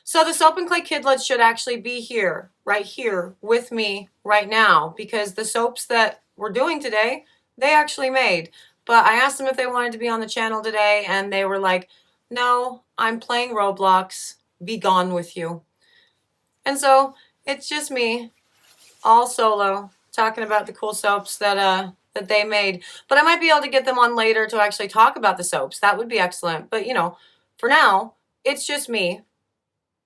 So the Soap and Clay Kidlets should actually be here, right here with me right now, because the soaps that we're doing today, they actually made. But I asked them if they wanted to be on the channel today, and they were like, no, I'm playing Roblox, be gone with you. And so it's just me, all solo, talking about the cool soaps that they made. But I might be able to get them on later to actually talk about the soaps. That would be excellent. But, you know, for now, it's just me,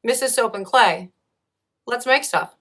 Mrs. Soap and Clay. Let's make stuff.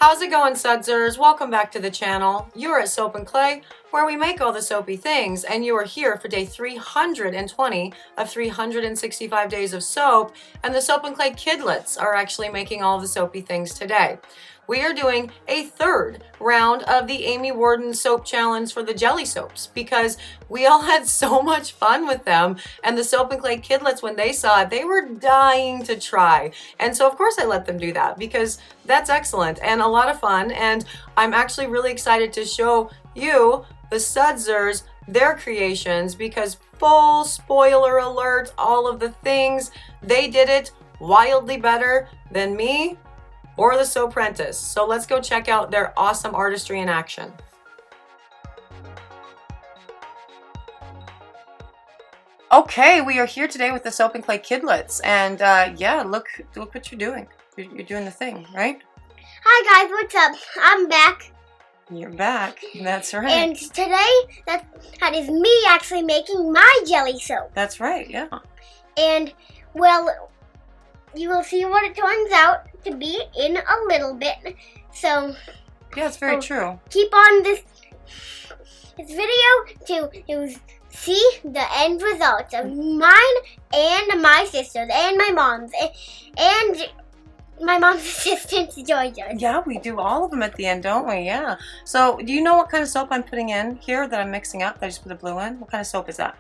How's it going, sudsers? Welcome back to the channel. You're at Soap and Clay, where we make all the soapy things, and you are here for day 320 of 365 days of soap, and the Soap and Clay Kidlets are actually making all the soapy things today. We are doing a third round of the Amy Warden soap challenge for the jelly soaps because we all had so much fun with them, and the Soap and Clay Kidlets, when they saw it, they were dying to try. And so of course I let them do that because that's excellent and a lot of fun, and I'm actually really excited to show you, the sudsers, their creations, because full spoiler alert, all of the things, they did it wildly better than me or the Soapprentice. So let's go check out their awesome artistry in action. Okay, we are here today with the Soap and Clay Kidlets, and yeah, look what you're doing. You're doing the thing, right? Hi guys, what's up? I'm back. You're back. That's right. And today, that is me actually making my jelly soap. That's right, yeah. And, well, you will see what it turns out to be in a little bit. So, yeah, it's very true. Keep on this video to see the end results of mine and my sister's and my mom's and my mom's assistant joined us. Yeah, we do all of them at the end, don't we? Yeah. So, do you know what kind of soap I'm putting in here that I'm mixing up? That I just put the blue in? What kind of soap is that?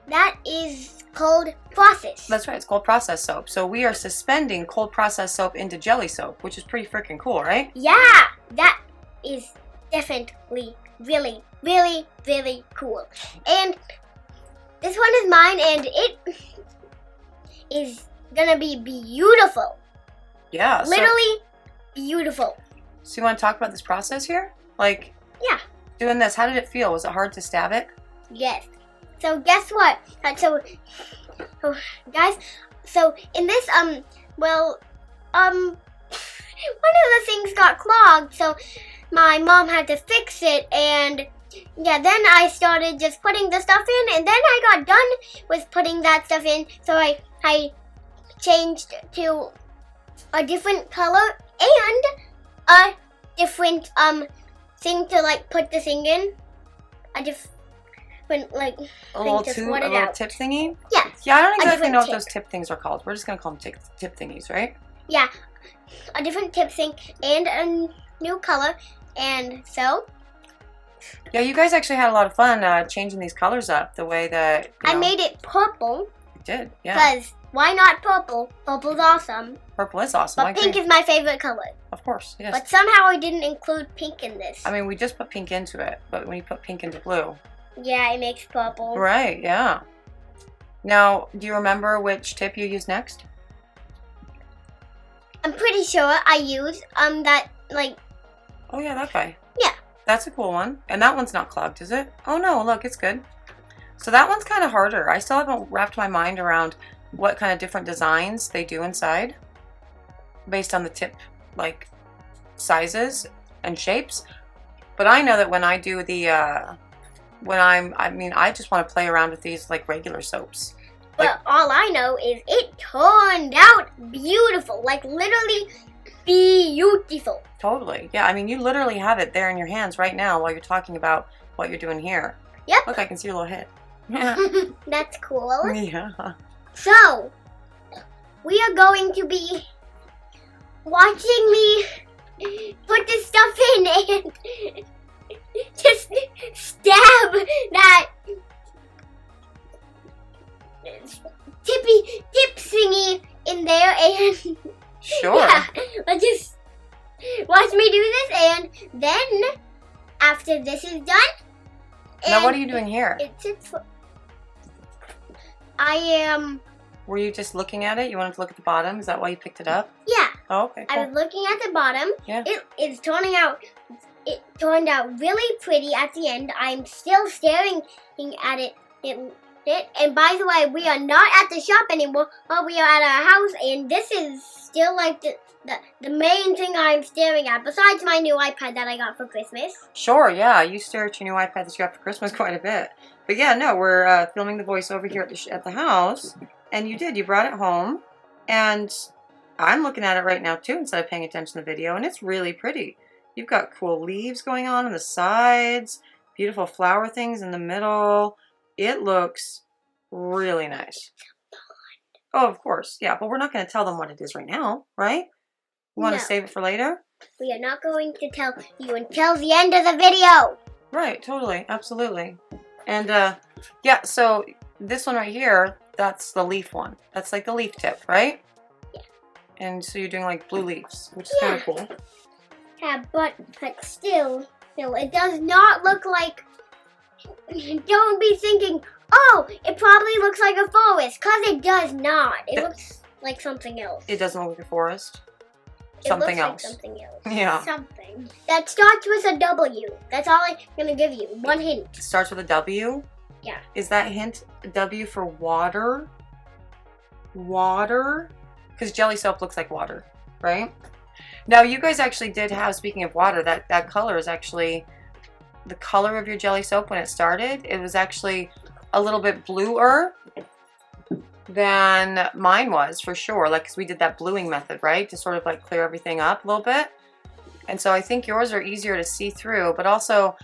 That is cold process. That's right, it's cold process soap. So we are suspending cold process soap into jelly soap, which is pretty freaking cool, right? Yeah, that is definitely really, really, really cool. And this one is mine, and it is gonna be beautiful. Yeah. Literally beautiful. So you want to talk about this process here? Like, yeah. Doing this, how did it feel? Was it hard to stab it? Yes. So guess what? So guys, so in this, one of the things got clogged, so my mom had to fix it, and yeah, then I started just putting the stuff in, and then I got done with putting that stuff in, so I changed to a different color and a different thing to like put the thing in, a different like a little tip thingy. Yeah. Yeah, I don't exactly know what those tip things are called. We're just gonna call them tip thingies, right? Yeah, a different tip thing and a new color, and so. Yeah, you guys actually had a lot of fun changing these colors up the way that I made it purple. You did, yeah. Because why not purple? Purple's awesome. Purple is awesome. But pink is my favorite color. Of course, yes. But somehow I didn't include pink in this. I mean, we just put pink into it, but when you put pink into blue. Yeah, it makes purple. Right, yeah. Now, do you remember which tip you use next? I'm pretty sure I used that like. Oh yeah, that guy. Yeah. That's a cool one. And that one's not clogged, is it? Oh no, look, it's good. So that one's kind of harder. I still haven't wrapped my mind around what kind of different designs they do inside based on the tip, like sizes and shapes. But I know that when I do the, I just want to play around with these like regular soaps. But all I know is it turned out beautiful, like literally beautiful. Totally. Yeah, I mean, you literally have it there in your hands right now while you're talking about what you're doing here. Yep. Look, I can see your little head. That's cool. Yeah. So, we are going to be watching me put this stuff in and just stab that tip thingy in there and Sure. yeah, let's just watch me do this, and then after this is done. Now, what are you doing here? I am. Were you just looking at it? You wanted to look at the bottom? Is that why you picked it up? Yeah. Oh, okay. Cool. I was looking at the bottom. Yeah. It turned out really pretty at the end. I'm still staring at it. And by the way, we are not at the shop anymore. We are at our house, and this is still like the main thing I'm staring at, besides my new iPad that I got for Christmas. Sure, yeah. You stare at your new iPad that you got for Christmas quite a bit. But yeah, no, we're filming the voiceover here at the house, and you brought it home, and I'm looking at it right now too instead of paying attention to the video, and it's really pretty. You've got cool leaves going on the sides, beautiful flower things in the middle. It looks really nice. Oh, of course, yeah, but we're not going to tell them what it is right now, right? We want to save it for later? We are not going to tell you until the end of the video. Right, totally, absolutely. And yeah, so this one right here, that's the leaf one. That's like the leaf tip, right? Yeah. And so you're doing like blue leaves, which is kind of cool. Yeah, but still, it does not look like. Don't be thinking, oh, it probably looks like a forest, because it does not. It looks like something else. It doesn't look like a forest. It looks like something else. Yeah. Something. That starts with a W. That's all I'm going to give you. One hint. It starts with a W? Yeah. Is that hint W for water? Water? Because jelly soap looks like water, right? Now, you guys actually did have, speaking of water, that color is actually the color of your jelly soap when it started. It was actually a little bit bluer than mine was, for sure. Like, because we did that bluing method, right? To sort of like clear everything up a little bit. And so I think yours are easier to see through, but also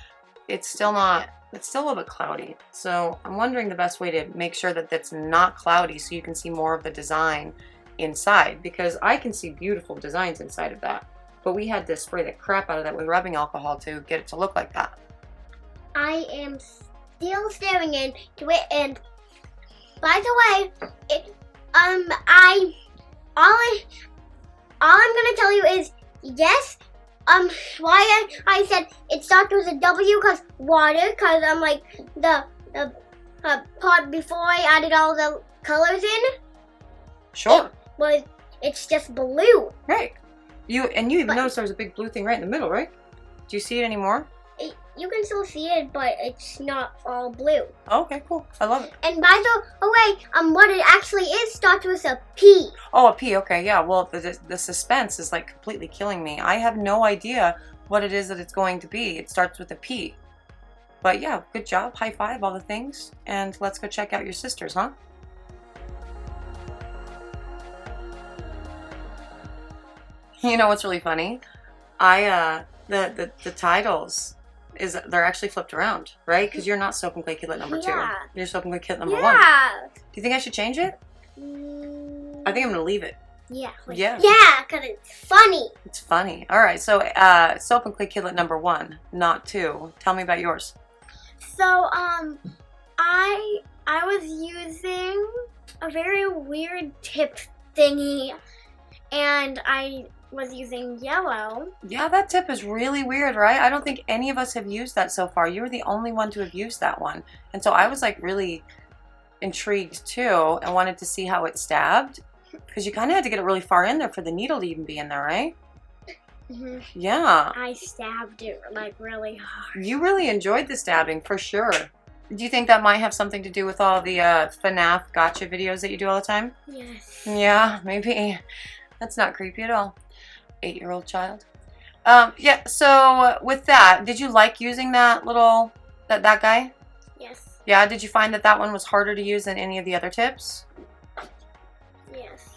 it's still a little bit cloudy. So I'm wondering the best way to make sure that that's not cloudy so you can see more of the design inside, because I can see beautiful designs inside of that. But we had to spray the crap out of that with rubbing alcohol to get it to look like that. I am still staring into it, and by the way, all I'm gonna tell you is yes. Why I said it starts with a W because water, because I'm like the part before I added all the colors in. Sure. It's just blue. Right. You even noticed there was a big blue thing right in the middle, right? Do you see it anymore? You can still see it, but it's not all blue. Okay, cool. I love it. And by the way, what it actually is starts with a P. Oh, a P. Okay, yeah. Well, the suspense is like completely killing me. I have no idea what it is that it's going to be. It starts with a P. But yeah, good job. High five, all the things. And let's go check out your sisters, huh? You know what's really funny? The titles they're actually flipped around, right? Because you're not Soap Clay Kidlet number 2. You're Soap Clay Kidlet number 1. Do you think I should change it? I think I'm gonna leave it. Yeah. Yeah. Yeah, because it's funny. It's funny. All right. So Soap Clay Kidlet number 1, not 2. Tell me about yours. So I was using a very weird tip thingy, and I was using yellow. Yeah, that tip is really weird, right? I don't think any of us have used that so far. You were the only one to have used that one. And so I was like really intrigued too and wanted to see how it stabbed, because you kind of had to get it really far in there for the needle to even be in there, right? Mm-hmm. Yeah. I stabbed it like really hard. You really enjoyed the stabbing for sure. Do you think that might have something to do with all the FNAF gotcha videos that you do all the time? Yes. Yeah, maybe. That's not creepy at all. 8-year-old child. Yeah, so with that, did you like using that little, that guy? Yes. Yeah, did you find that that one was harder to use than any of the other tips? Yes.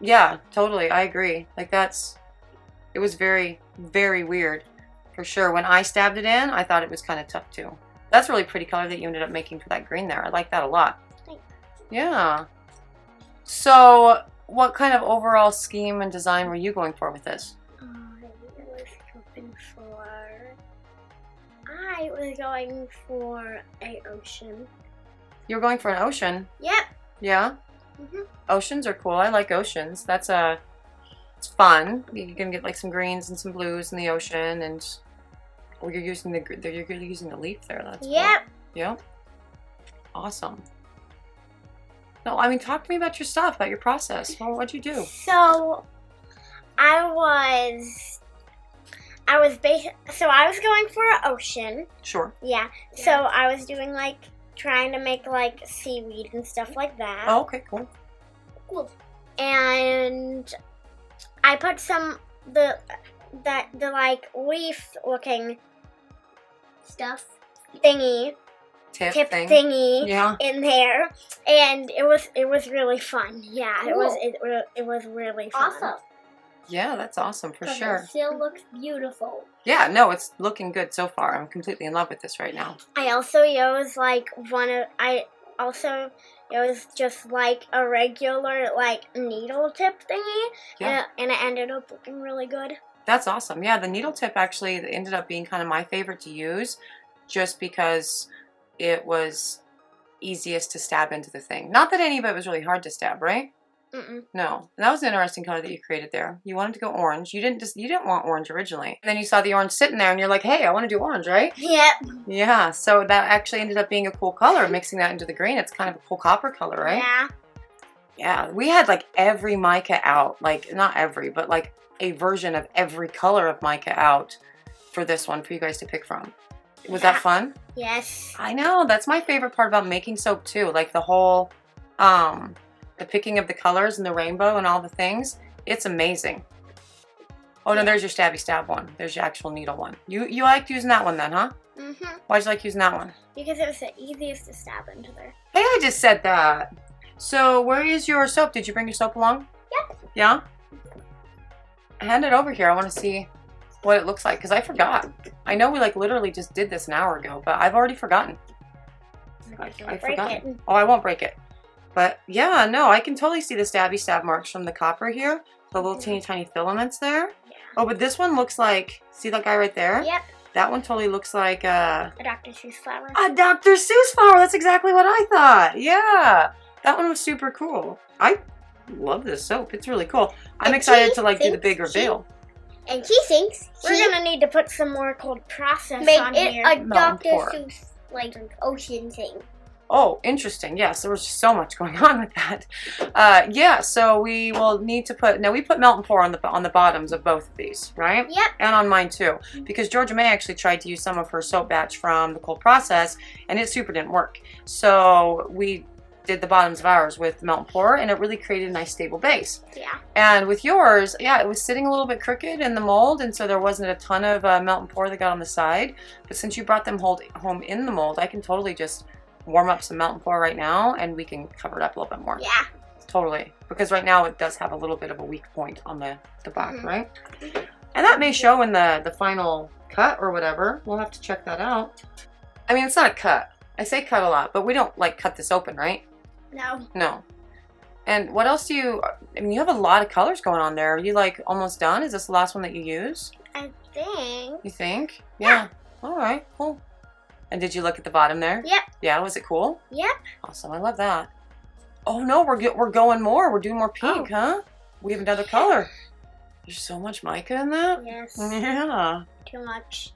Yeah, totally, I agree. Like it was very, very weird, for sure. When I stabbed it in, I thought it was kind of tough too. That's a really pretty color that you ended up making for that green there. I like that a lot. Thanks. Yeah. So, what kind of overall scheme and design were you going for with this? I was going for an ocean. You were going for an ocean? Yep. Yeah? Mhm. Oceans are cool. I like oceans. That's it's fun. You can get like some greens and some blues in the ocean, and you're using the leaf there. That's Yep. cool. Yep. Awesome. No, I mean, talk to me about your stuff, about your process. Well, what'd you do? So I was going for an ocean. Sure. Yeah. So I was doing like trying to make like seaweed and stuff like that. Oh, okay, cool. Cool. And I put the like leaf looking stuff tip thing. thingy Yeah. in there, and it was really fun. Yeah, Cool. it was really fun. Awesome. Yeah, that's awesome for But sure. It still looks beautiful. Yeah, no, it's looking good so far. I'm completely in love with this right now. I also used just like a regular like needle tip thingy, Yeah. and it ended up looking really good. That's awesome. Yeah, the needle tip actually ended up being kind of my favorite to use just because it was easiest to stab into the thing. Not that any of it was really hard to stab, right? Mm-mm. No. And that was an interesting color that you created there. You wanted to go orange. You didn't want orange originally. And then you saw the orange sitting there and you're like, hey, I want to do orange, right? Yep. Yeah, so that actually ended up being a cool color, mixing that into the green. It's kind of a cool copper color, right? Yeah. Yeah, we had like every mica out, like not every, but like a version of every color of mica out for this one for you guys to pick from. Was that fun? Yes. I know, that's my favorite part about making soap too. Like the whole, the picking of the colors and the rainbow and all the things. It's amazing. Oh no, there's your stabby stab one. There's your actual needle one. You liked using that one then, huh? Mhm. Why'd you like using that one? Because it was the easiest to stab into there. Hey, I just said that. So where is your soap? Did you bring your soap along? Yep. Yeah? Hand it over here. I want to see what it looks like because I forgot. I know we like literally just did this an hour ago, but I've already forgotten. I forgot. it. Oh, I won't break it. But yeah, no, I can totally see the stabby stab marks from the copper here. The little teeny tiny filaments there. Yeah. Oh, but this one looks like, see that guy right there? Yep. That one totally looks like A Dr. Seuss flower. a Dr. Seuss flower. That's exactly what I thought. Yeah. That one was super cool. I love this soap. It's really cool. I'm And excited she to like do the thinks big reveal. And he thinks We're gonna need to put some more cold process make on it here. a Mountain Dr. pour. Seuss like ocean thing. Oh, interesting. Yes, there was just so much going on with that. Yeah, so we will need to put, now we put melt and pour on the bottoms of both of these, right? Yep. And on mine too, because Georgia May actually tried to use some of her soap batch from the cold process and it super didn't work. So we did the bottoms of ours with melt and pour and it really created a nice stable base. Yeah. And with yours, yeah, it was sitting a little bit crooked in the mold and so there wasn't a ton of melt and pour that got on the side. But since you brought them home in the mold, I can totally just warm up some melt and pour right now and we can cover it up a little bit more. Yeah. Totally. Because right now it does have a little bit of a weak point on the back, Mhm. right? And that may show in the final cut or whatever. We'll have to check that out. I mean, it's not a cut. I say cut a lot, but we don't like cut this open, right? No. No. And what else do you, I mean, you have a lot of colors going on there. Are you like almost done? Is this the last one that you use? I think. You think? Yeah. All right, cool. And did you look at the bottom there? Yep. Yeah, was it cool? Yep. Awesome, I love that. Oh no, we're going more. We're doing more pink, huh? We have another color. There's so much mica in that. Yes. Yeah. Too much.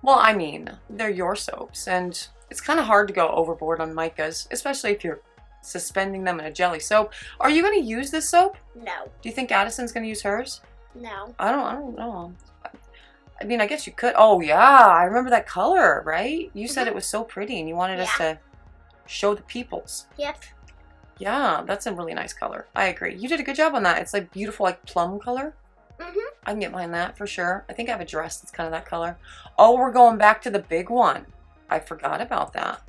Well, I mean, they're your soaps, and it's kind of hard to go overboard on micas, especially if you're suspending them in a jelly soap. Are you going to use this soap? No. Do you think Addison's going to use hers? No. I don't know. I mean, I guess you could. Oh, yeah. I remember that color, right? You said Mhm. it was so pretty and you wanted us to show the peoples. Yep. Yeah, that's a really nice color. I agree. You did a good job on that. It's like beautiful, like plum color. Mhm. I can get behind that for sure. I think I have a dress that's kind of that color. Oh, we're going back to the big one. I forgot about that.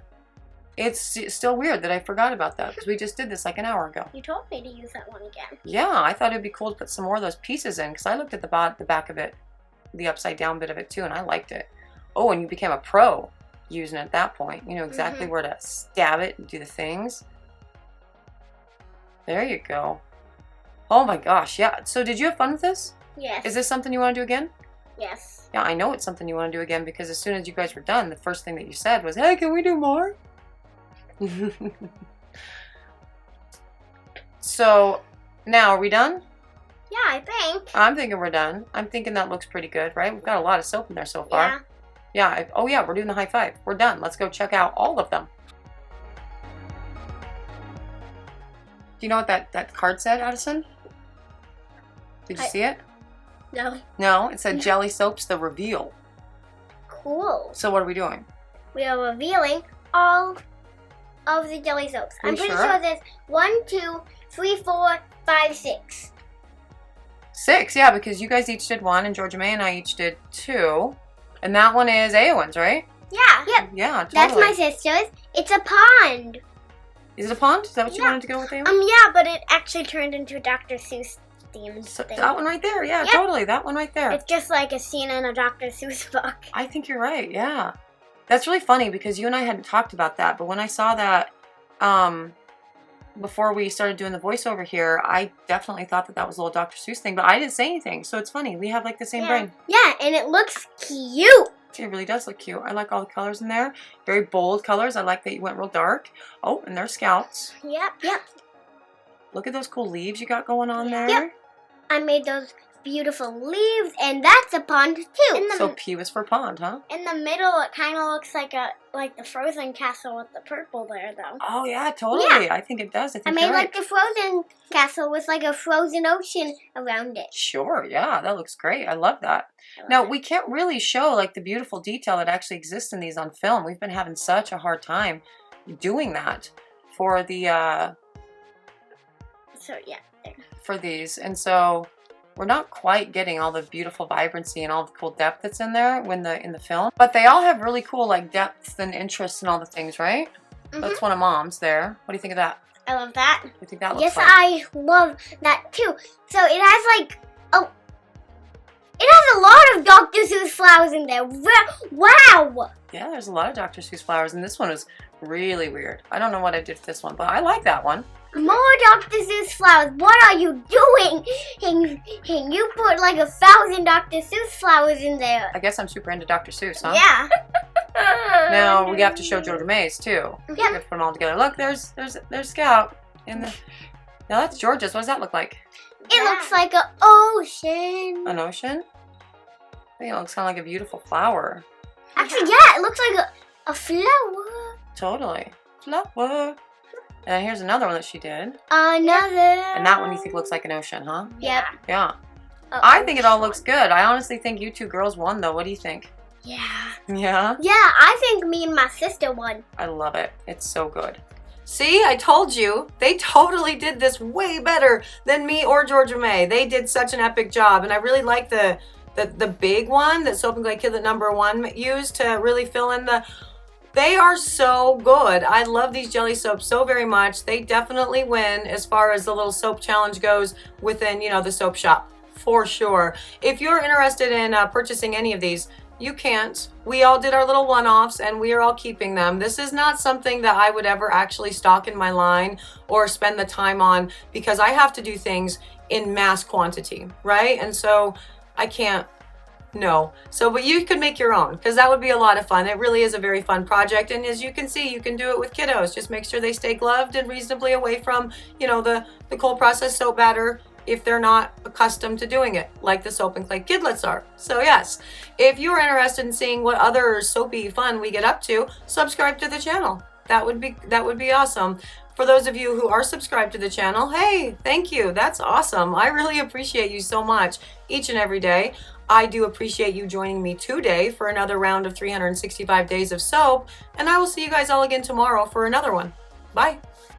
It's still weird that I forgot about that because we just did this like an hour ago. You told me to use that one again. Yeah, I thought it'd be cool to put some more of those pieces in because I looked at the back of it, the upside down bit of it too, and I liked it. Oh, and you became a pro using it at that point. You know exactly where to stab it and do the things. There you go. Oh my gosh, yeah. So did you have fun with this? Yes. Is this something you want to do again? Yes. Yeah, I know it's something you want to do again because as soon as you guys were done, the first thing that you said was, hey, can we do more? So, now are we done? Yeah, I think. I'm thinking we're done. I'm thinking that looks pretty good, right? We've got a lot of soap in there so far. Yeah. Oh yeah, we're doing the high five. We're done. Let's go check out all of them. Do you know what that card said, Addison? Did you see it? No. No, it said Jelly Soaps the Reveal. Cool. So what are we doing? We are revealing all of the jelly soaps. I'm pretty sure there's 1, 2, 3, 4, 5, 6. 6, yeah, because you guys each did 1 and Georgia May and I each did 2. And that one is Aowen's, right? Yeah. Yep. Yeah, totally. That's my sister's. It's a pond. Is it a pond? Is that what you wanted to go with, Aowen? Yeah, but it actually turned into a Dr. Seuss themed thing. That one right there, yeah, Yep. totally. That one right there. It's just like a scene in a Dr. Seuss book. I think you're right, yeah. That's really funny because you and I hadn't talked about that, but when I saw that before we started doing the voiceover here, I definitely thought that was a little Dr. Seuss thing, but I didn't say anything, so it's funny. We have like the same brain. Yeah, and it looks cute. It really does look cute. I like all the colors in there. Very bold colors. I like that you went real dark. Oh, and there's scouts. Yep. Look at those cool leaves you got going on there. Yep. I made those beautiful leaves, and that's a pond too. So P was for pond, huh? In the middle, it kind of looks like the Frozen castle with the purple there, though. Oh yeah, totally. Yeah. I think it does. I I think made you're right. like the Frozen castle with like a frozen ocean around it. Sure, yeah, that looks great. I love that. Now, we can't really show like the beautiful detail that actually exists in these on film. We've been having such a hard time doing that for the So yeah, there. for these. And so we're not quite getting all the beautiful vibrancy and all the cool depth that's in there in the film. But they all have really cool like depth and interest and all the things, right? That's one of Mom's there. What do you think of that? I love that. You think that looks Yes, fun? I love that too. So it has like it has a lot of Dr. Seuss flowers in there. Wow! Yeah, there's a lot of Dr. Seuss flowers, and this one is really weird. I don't know what I did with this one, but I like that one. More Dr. Seuss flowers. What are you doing? And you put like 1,000 Dr. Seuss flowers in there. I guess I'm super into Dr. Seuss, huh? Yeah. Now we have to show Georgia May's too. Yep. We have to put them all together. Look, there's Scout in the. Now that's Georgia's. What does that look like? It looks like an ocean. An ocean? I think it looks kind of like a beautiful flower. Actually, yeah, it looks like a flower. Totally. Flower. And here's another one that she did. Another. And that one you think looks like an ocean, huh? Yep. Yeah. I think it all looks good. I honestly think you two girls won, though. What do you think? Yeah. Yeah? Yeah, I think me and my sister won. I love it. It's so good. See, I told you, they totally did this way better than me or Georgia May. They did such an epic job, and I really like the big one that Soap Clay Kidlet #1 used to really fill in the. They are so good. I love these jelly soaps so very much. They definitely win as far as the little soap challenge goes within, the soap shop, for sure. If you're interested in purchasing any of these, you can't. We all did our little one-offs and we are all keeping them. This is not something that I would ever actually stock in my line or spend the time on because I have to do things in mass quantity, right? And so I can't, no. So, but you could make your own because that would be a lot of fun. It really is a very fun project. And as you can see, you can do it with kiddos. Just make sure they stay gloved and reasonably away from, the cold processed soap batter if they're not accustomed to doing it, like the Soap Clay Kidlets are. So yes, if you're interested in seeing what other soapy fun we get up to, subscribe to the channel. That would be awesome. For those of you who are subscribed to the channel, hey, thank you. That's awesome. I really appreciate you so much each and every day. I do appreciate you joining me today for another round of 365 days of soap, and I will see you guys all again tomorrow for another one. Bye.